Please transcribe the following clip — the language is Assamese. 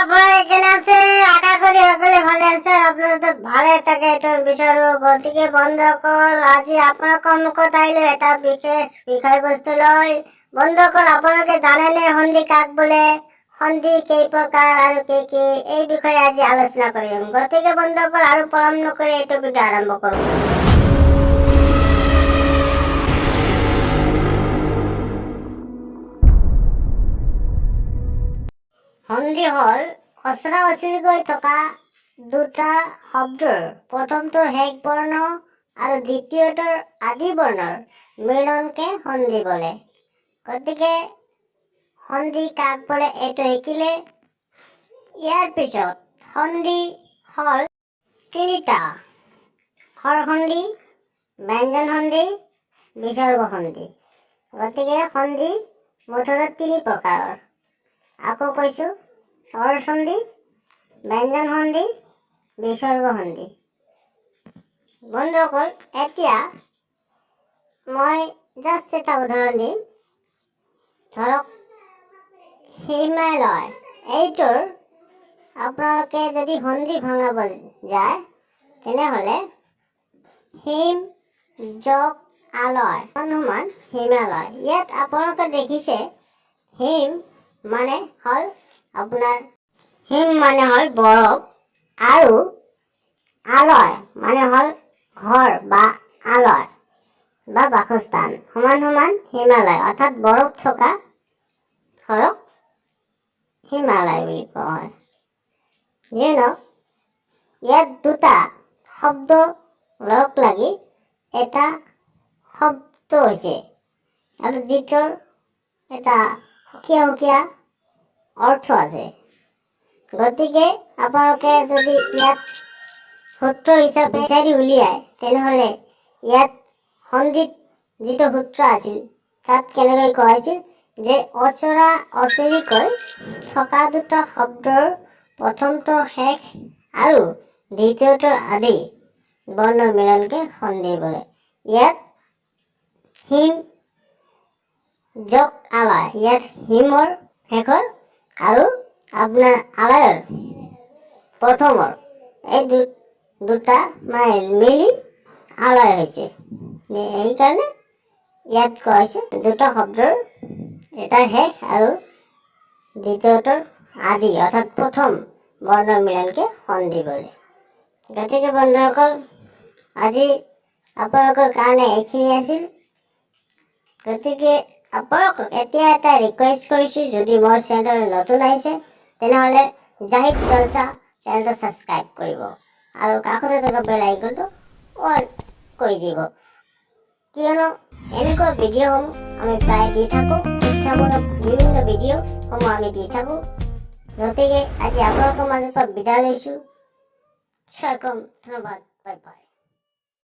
আপনারা এখানে আছে আশা করি সকলে ভালো আছে আপনারা তো ভালো থাকে এটা বিচারো গতিকে বন্ধ কর আজি আপনার কর্মকর্তা আইলো এটা বিষয়বস্তু লয় বন্ধ কর আপনাকে জানেন হন্দি কাক বলে হন্দি কে প্রকার আর কে এই বিষয়ে আজি আলোচনা করিম গতিকে বন্ধ কর আর পরামর্শ করে এটা ভিডিও আরম্ভ করব হন্দি হল অচৰা অচৰিকৈ থকা দুটা শব্দৰ প্ৰথমটোৰ শেষ বৰ্ণ আৰু দ্বিতীয়টোৰ আদি বৰ্ণৰ মিলনকে হন্দি বলে গতিকে হন্দি কাক বলে এইটো শিকিলে ইয়াৰ পিছত হন্দি হল তিনিটা হৰ হন্দি ব্যঞ্জন হন্দি বিসৰ্গ হন্দি গতিকে হন্দি মুঠতে তিনি প্ৰকাৰৰ আকৌ কৈছো স্বৰ সন্ধি ব্যঞ্জন সন্ধি বিসৰ্গ সন্ধি বন্ধুসকল এতিয়া মই জাষ্ট এটা উদাহৰণ দিম ধৰক হিমালয় এইটোৰ আপোনালোকে যদি সন্ধি ভাঙাব যায় তেনেহ'লে হিম যোগ আলয় সমান হিমালয় ইয়াত আপোনালোকে দেখিছে হিম মানে হল আপোনাৰ হিম মানে হল বৰফ আৰু আলয় মানে হল ঘৰ বা আলয় বা বাসস্থান সমান সমান হিমালয় অৰ্থাৎ বৰফ থকা ঘৰক হিমালয় বুলি কোৱা হয় যেনে ইয়াত দুটা শব্দ লগ লাগি এটা শব্দ হৈছে আৰু যিটোৰ এটা সুকীয়া অৰ্থ আছে গতিকে আপোনালোকে যদি ইয়াত সূত্ৰ হিচাপে বিচাৰি উলিয়ায় তেনেহ'লে ইয়াত সন্ধিত যিটো সূত্ৰ আছিল তাত কেনেকৈ কোৱা হৈছিল যে অচৰা অচৰিকৈ থকা দুটা শব্দৰ প্ৰথমটোৰ শেষ আৰু দ্বিতীয়টোৰ আদি বৰ্ণ মিলনকে সন্ধি বোলে ইয়াত হিম যোগ আলয় ইয়াত হিমৰ শেষৰ আৰু আপোনাৰ আলয়ৰ প্ৰথমৰ এই দুটা মিলি আলয় হৈছে সেইকাৰণে ইয়াত কোৱা হৈছে দুটা শব্দৰ এটা শেষ আৰু দ্বিতীয়টোৰ আদি অৰ্থাৎ প্ৰথম বৰ্ণ মিলনকে সন্ধি বোলে গতিকে বন্ধুসকল আজি আপোনালোকৰ কাৰণে এইখিনি আছিল গতিকে আপোনালোকক এতিয়া এটা ৰিকুৱেষ্ট কৰিছোঁ যদি মোৰ চেনেল নতুন আহিছে তেনেহ'লে জাহিদ জলসা চেনেলটো ছাবস্ক্ৰাইব কৰিব আৰু কাষতে থকা বেল আইকনটো অন কৰি দিব কিয়নো এনেকুৱা ভিডিঅ'সমূহ আমি প্ৰায় দি থাকোঁ শিক্ষামূলক বিভিন্ন ভিডিঅ'সমূহ আমি দি থাকোঁ গতিকে আজি আপোনালোকৰ মাজৰ পৰা বিদায় লৈছোঁ স্বাগতম ধন্যবাদ বাই বাই